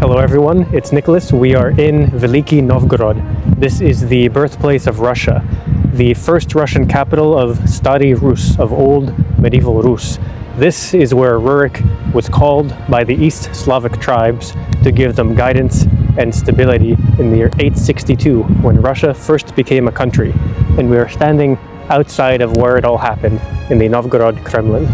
Hello everyone, it's Nicholas. We are in Veliky Novgorod. This is the birthplace of Russia, the first Russian capital of Stary Rus, of old medieval Rus. This is where Rurik was called by the East Slavic tribes to give them guidance and stability in the year 862, when Russia first became a country. And we are standing outside of where it all happened, in the Novgorod Kremlin.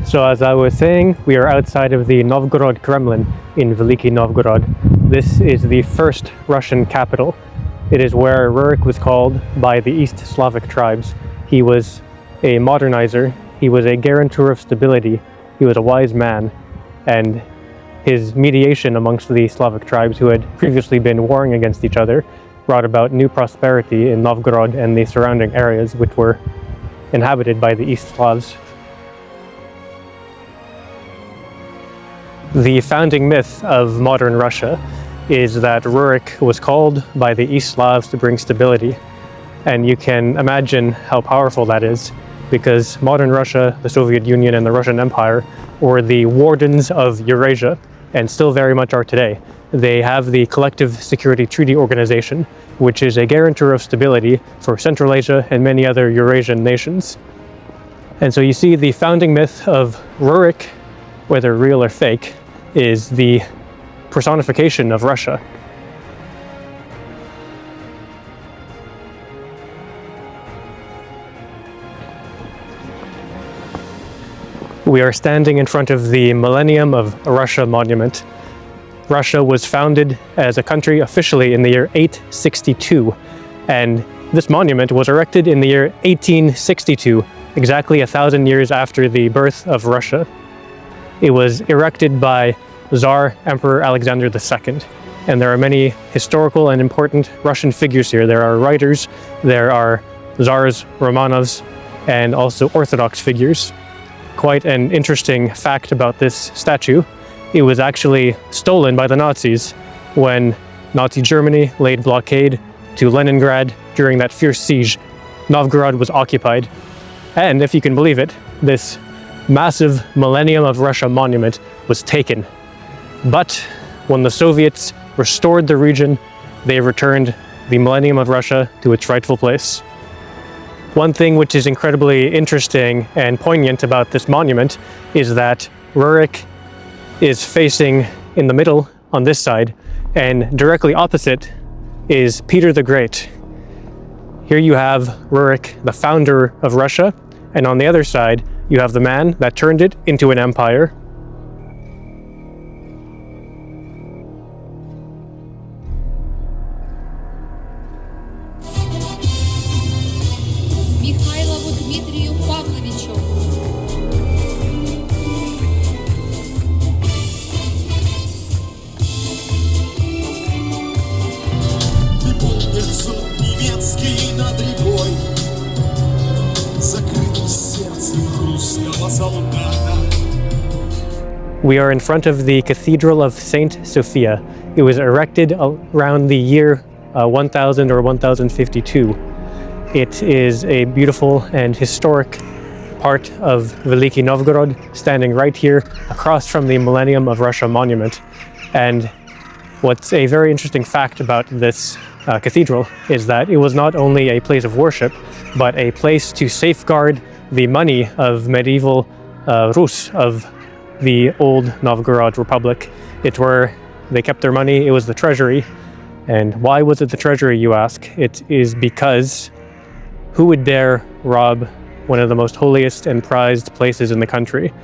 So as I was saying, we are outside of the Novgorod Kremlin in Veliky Novgorod. This is the first Russian capital. It is where Rurik was called by the East Slavic tribes. He was a modernizer, he was a guarantor of stability, he was a wise man, and his mediation amongst the Slavic tribes who had previously been warring against each other brought about new prosperity in Novgorod and the surrounding areas, which were inhabited by the East Slavs. The founding myth of modern Russia is that Rurik was called by the East Slavs to bring stability. And you can imagine how powerful that is, because modern Russia, the Soviet Union, and the Russian Empire were the wardens of Eurasia, and still very much are today. They have the Collective Security Treaty Organization, which is a guarantor of stability for Central Asia and many other Eurasian nations. And so you see the founding myth of Rurik, whether real or fake, is the personification of Russia. We are standing in front of the Millennium of Russia Monument. Russia was founded as a country officially in the year 862, and this monument was erected in the year 1862, exactly 1,000 years after the birth of Russia. It was erected by Tsar Emperor Alexander II, and there are many historical and important Russian figures here. There are writers, there are Tsars, Romanovs, and also Orthodox figures. Quite an interesting fact about this statue: it was actually stolen by the Nazis when Nazi Germany laid blockade to Leningrad during that fierce siege. Novgorod was occupied, and if you can believe it, this massive Millennium of Russia monument was taken. But when the Soviets restored the region, they returned the Millennium of Russia to its rightful place. One thing which is incredibly interesting and poignant about this monument is that Rurik is facing in the middle on this side, and directly opposite is Peter the Great. Here you have Rurik, the founder of Russia, and on the other side you have the man that turned it into an empire. We are in front of the Cathedral of Saint Sophia. It was erected around the year 1000 or 1052. It is a beautiful and historic part of Veliky Novgorod, standing right here across from the Millennium of Russia Monument. And what's a very interesting fact about this cathedral is that it was not only a place of worship, but a place to safeguard the money of medieval Rus, of the old Novgorod Republic. It's where they kept their money. It was the treasury. And why was it the treasury, you ask? It is because who would dare rob one of the most holiest and prized places in the country?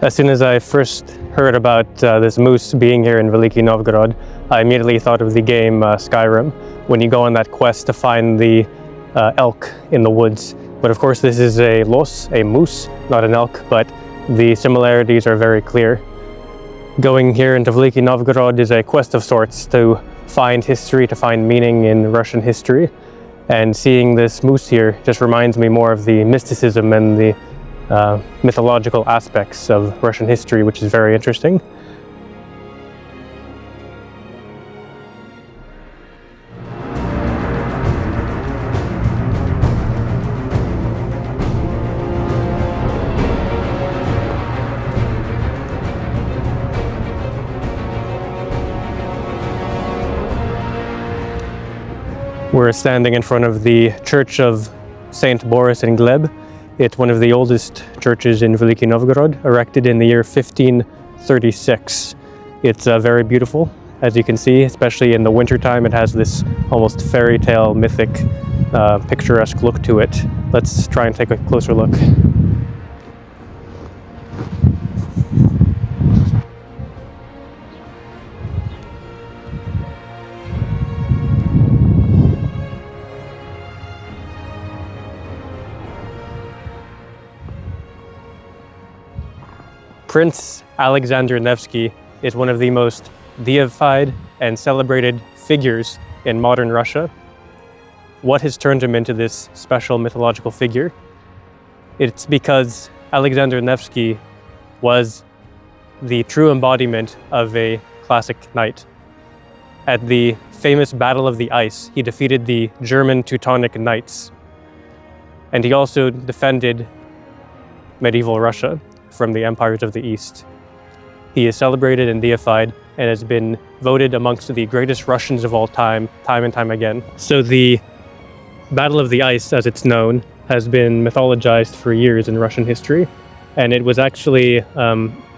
As soon as I first heard about this moose being here in Veliky Novgorod, I immediately thought of the game Skyrim, when you go on that quest to find the elk in the woods. But of course this is a los, a moose, not an elk, but the similarities are very clear. Going here into Veliky Novgorod is a quest of sorts to find history, to find meaning in Russian history. And seeing this moose here just reminds me more of the mysticism and the mythological aspects of Russian history, which is very interesting. We're standing in front of the Church of Saint Boris in Gleb. It's one of the oldest churches in Veliky Novgorod, erected in the year 1536. It's very beautiful, as you can see, especially in the wintertime. It has this almost fairy tale, mythic, picturesque look to it. Let's try and take a closer look. Prince Alexander Nevsky is one of the most deified and celebrated figures in modern Russia. What has turned him into this special mythological figure? It's because Alexander Nevsky was the true embodiment of a classic knight. At the famous Battle of the Ice, he defeated the German Teutonic Knights. And he also defended medieval Russia from the empires of the East. He is celebrated and deified and has been voted amongst the greatest Russians of all time and time again. So the Battle of the Ice, as it's known, has been mythologized for years in Russian history, and it was actually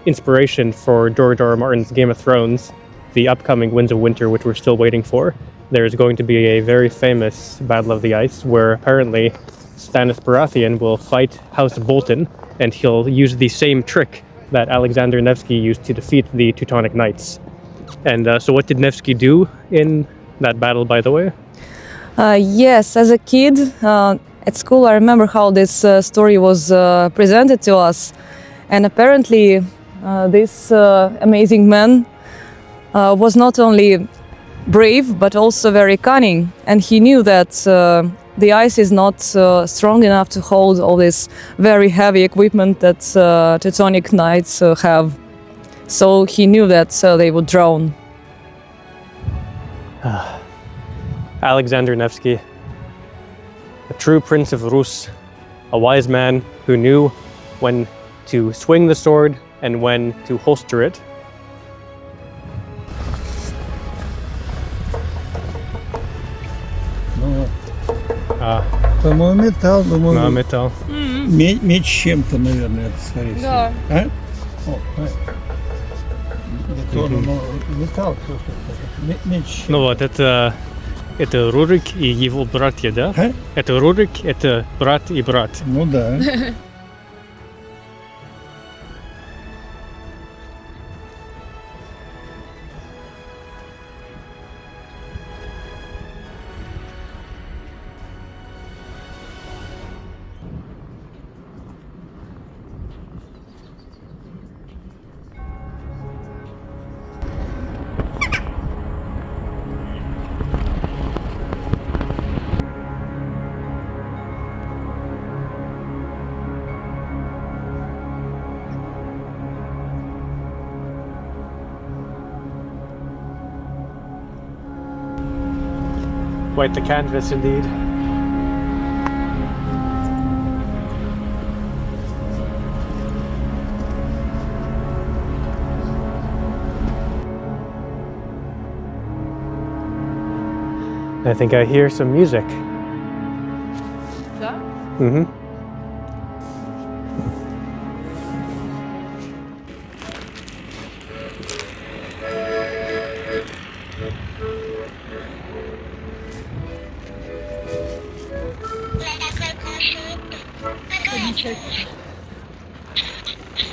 inspiration for George R. R. Martin's Game of Thrones, the upcoming Winds of Winter, which we're still waiting for. There's going to be a very famous Battle of the Ice where apparently Stannis Baratheon will fight House Bolton, and he'll use the same trick that Alexander Nevsky used to defeat the Teutonic Knights. And so what did Nevsky do in that battle, by the way? Yes, as a kid at school, I remember how this story was presented to us. And apparently this amazing man was not only brave, but also very cunning. And he knew that the ice is not strong enough to hold all this very heavy equipment that Teutonic Knights have. So he knew that they would drown. Alexander Nevsky, a true prince of Rus, a wise man who knew when to swing the sword and when to holster it. По-моему, металл, думаю. No, metal. Медь с чем-то, наверное, это, скорее всего. Да. А? О, металл, медь с чем-то. Ну вот, это Рурик и его братья, да? А? Это Рурик, это брат и брат. Ну да. Quite the canvas indeed. I think I hear some music. Да? Mm-hmm.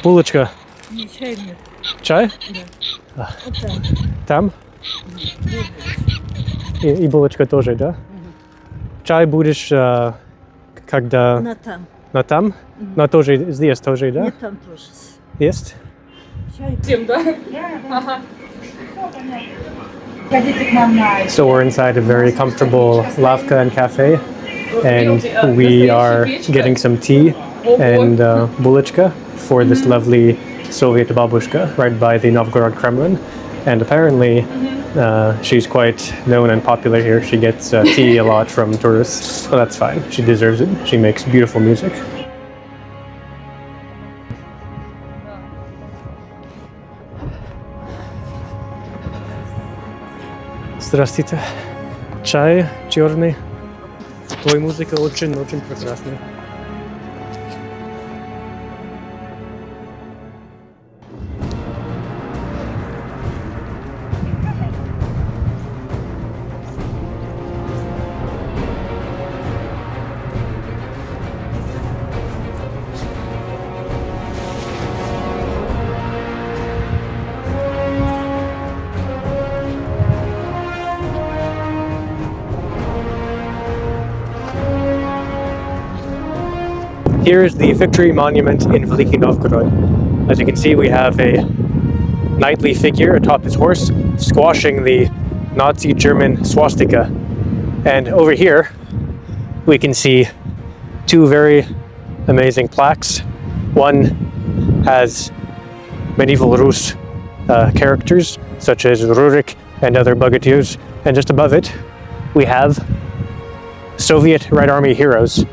Булочка. Чай? Да. Там? И булочка тоже, да? Чай будешь, когда... На там. На там? Но тоже здесь тоже, да? Нет, там тоже. Есть? Всем, да? Ходите к нам на... So we're inside a very comfortable lavka and cafe, and we are getting some tea and bulочка for this lovely Soviet babushka right by the Novgorod Kremlin. And apparently she's quite known and popular here. She gets tea a lot from tourists, so that's fine. She deserves it. She makes beautiful music. Здравствуйте. Чай черный. Ой, музыка очень-очень прекрасная. Here is the victory monument in Veliky Novgorod. As you can see, we have a knightly figure atop his horse squashing the Nazi German swastika. And over here, we can see two very amazing plaques. One has medieval Rus characters, such as Rurik and other bogatirs. And just above it, we have Soviet Red Army heroes.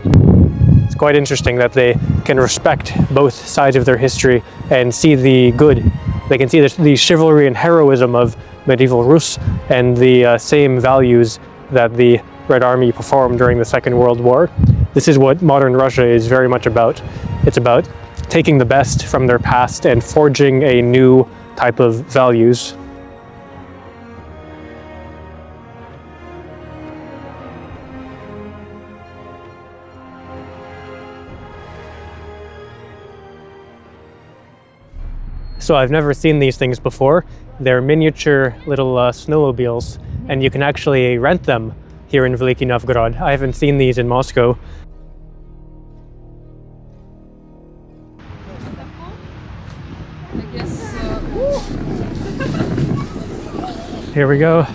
It's quite interesting that they can respect both sides of their history and see the good. They can see the chivalry and heroism of medieval Rus and the same values that the Red Army performed during the Second World War. This is what modern Russia is very much about. It's about taking the best from their past and forging a new type of values. So I've never seen these things before. They're miniature little snowmobiles, and you can actually rent them here in Veliky Novgorod. I haven't seen these in Moscow. Here we go.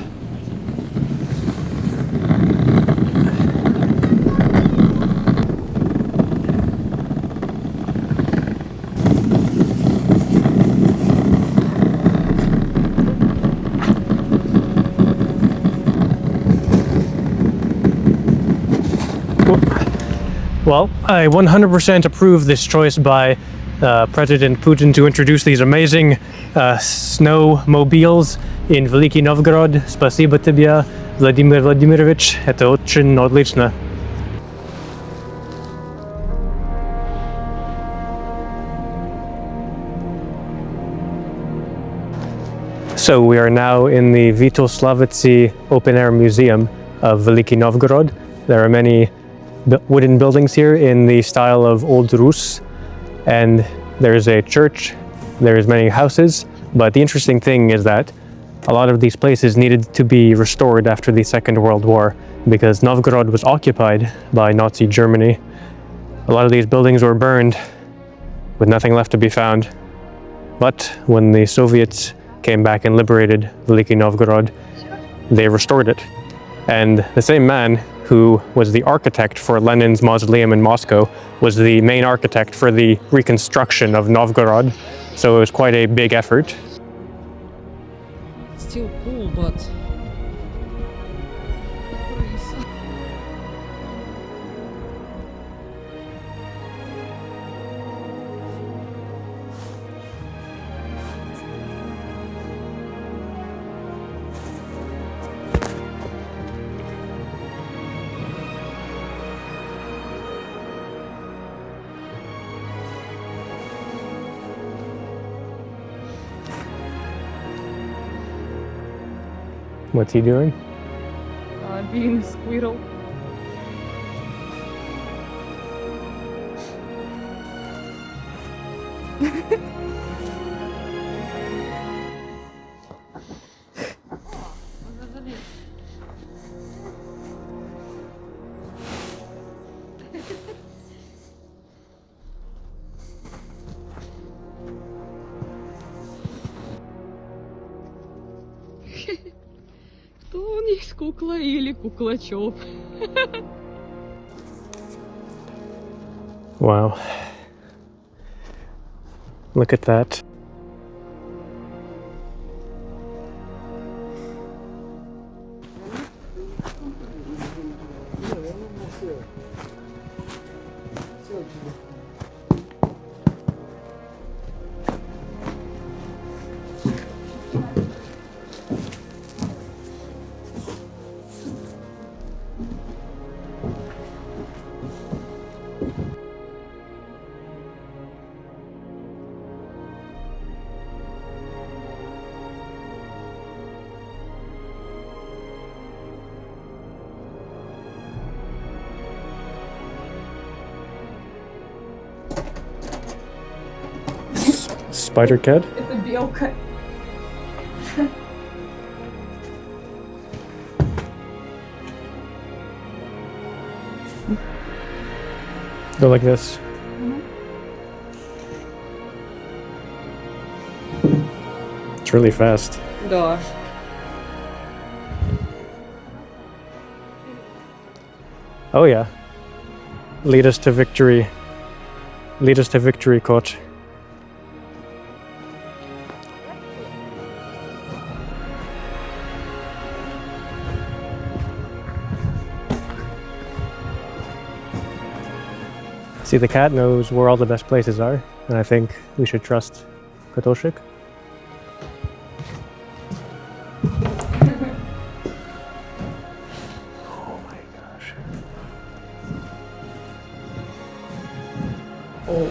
Well, I 100% approve this choice by President Putin to introduce these amazing snowmobiles in Veliky Novgorod. Спасибо тебе, Владимир Владимирович. Это очень отлично. So we are now in the Vitoslavitsy Open-Air Museum of Veliky Novgorod. There are many wooden buildings here in the style of Old Rus, and there's a church, there's many houses, but the interesting thing is that a lot of these places needed to be restored after the Second World War because Novgorod was occupied by Nazi Germany. A lot of these buildings were burned with nothing left to be found. But when the Soviets came back and liberated Veliky Novgorod, they restored it. And the same man who was the architect for Lenin's mausoleum in Moscow was the main architect for the reconstruction of Novgorod. So it was quite a big effort. Still cool, but... What's he doing? Being squirrel. Кто у них, кукла или куклачок? Wow. Look at that. Spider cat? Это белка. Go like this. It's really fast. Да. Oh yeah. Lead us to victory. Lead us to victory, coach. See, the cat knows where all the best places are, and I think we should trust Patriotic. Oh my gosh. Oh.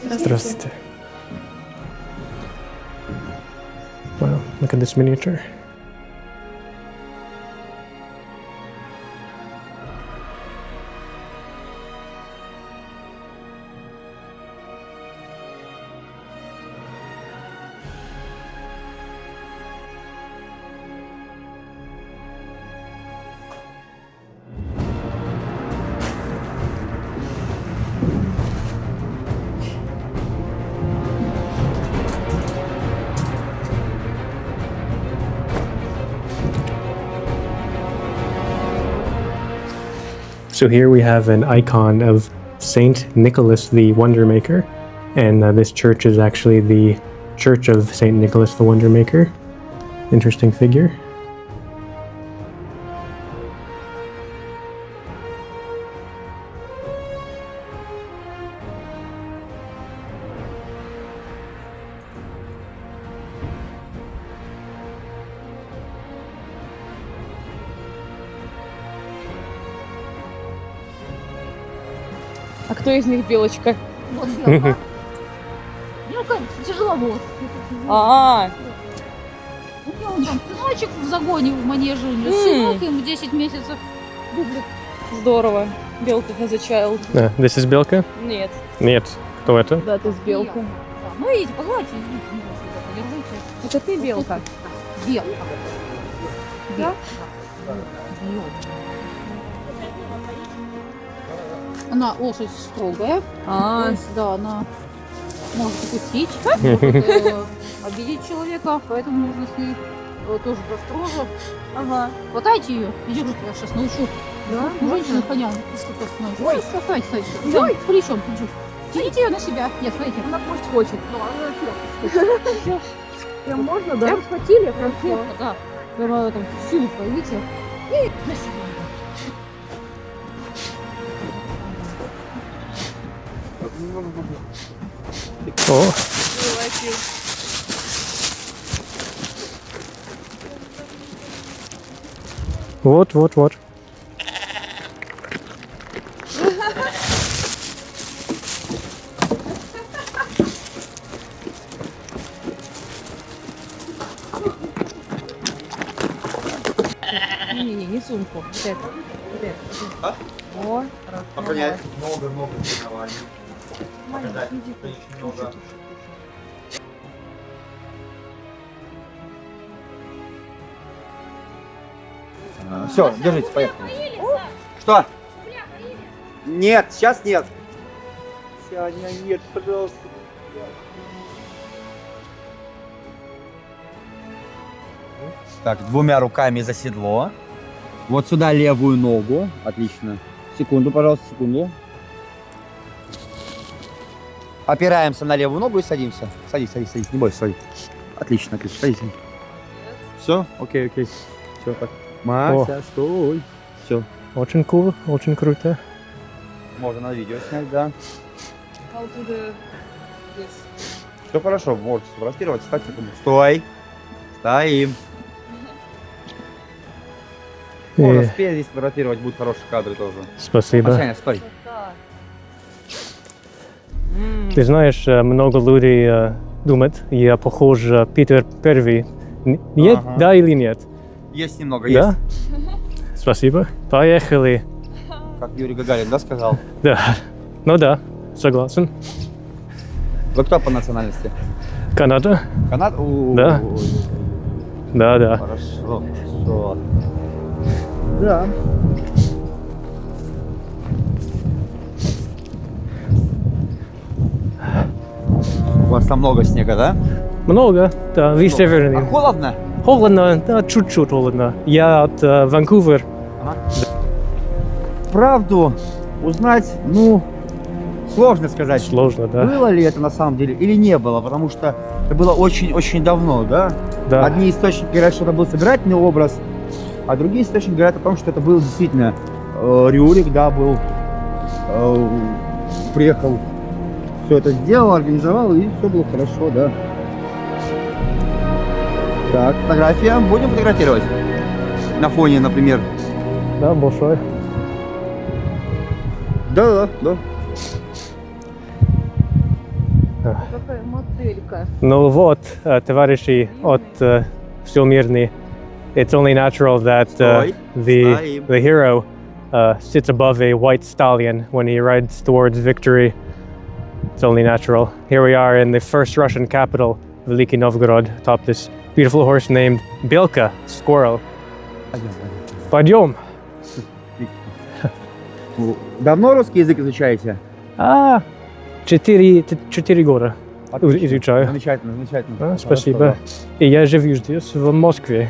Здравствуйте. Wow, look at this miniature. So here we have an icon of Saint Nicholas the Wondermaker, and this church is actually the Church of Saint Nicholas the Wondermaker. Interesting figure. А кто из них белочка? Вот белка. Белка тяжеловоз. А, У него там сыночек в загоне в манеже, у него сынок, ему 10 месяцев. Бублик. здорово. Белка has a child. This is Белка? Нет, Нет. Кто это? да, это с белка. Да. Ну идите, погладьте, идите, подержите. Это ты белка? Белка. Да? Белка. Она лошадь строгая. То есть, да, она может укусить, может обидеть человека, поэтому нужно с ней тоже построже. Ага. Хватайте ее и держите, я сейчас научу. Да? Женщина коня сколько остановится. Ой, стойте. Ой, плечом, плечом. Тяните ее на себя. Нет, смотрите. Она пусть хочет. Ну, она все. Прям можно, да? Прям схватили, прям крепко, да. Прямо там силу проявите. И на себя. О, вот. Не сумку. Вот это. Вот это. А? О, Охранять. Много тренований. Показать, иди, очень много. Все, держите, поехали. Что? Нет, сейчас нет. Сяня, нет, пожалуйста. Так, двумя руками за седло. Вот сюда левую ногу. Отлично. Секунду, пожалуйста, секунду. Опираемся на левую ногу и садимся. Садись, садись, садись. Не бойся, садись. Отлично, отлично. Садись. Все? Окей, окей. Все, так. Мася, стой. Все. Очень cool, очень круто. Можно на видео снять, да. How to the... Yes. Все хорошо, можете сфотографировать, стать такому. Стой. Стоим. Можно спереди сфотографировать, будут хорошие кадры тоже. Спасибо. Масяня, стой. Ты знаешь, много людей думают, я похож Питер Первый. Нет? Ага. Да или нет? Есть немного, Да? есть. Спасибо. Поехали. Как Юрий Гагарин, да, сказал? Да. Ну да, согласен. Вы кто по национальности? Канада? Канада? Да. Да, да. Хорошо, хорошо. Да. У вас там много снега, да? Много, да, весь А северный. холодно? Холодно, да, чуть-чуть холодно. Я от Ванкувер. Правду узнать, ну, сложно сказать. Сложно, да. Было ли это на самом деле или не было, потому что это было очень-очень давно, да? Да. Одни источники говорят, что это был собирательный образ, а другие источники говорят о том, что это был действительно Рюрик, да, был, приехал, все это сделал, организовал, и все было хорошо, да. Так, фотография. Будем фотографировать? На фоне, например. Да, большой. Да. Какая моделька. Ну вот, товарищи от Всемирный, it's only natural that Стой. Стоим. the hero sits above a white stallion when he rides towards victory. It's only natural. Here we are in the first Russian capital, Veliky Novgorod, atop this beautiful horse named Belka, squirrel. Пойдем. Давно русский язык изучаете? 4 года Отлично. изучаю. Замечательно. Спасибо. И я живу здесь, в Москве.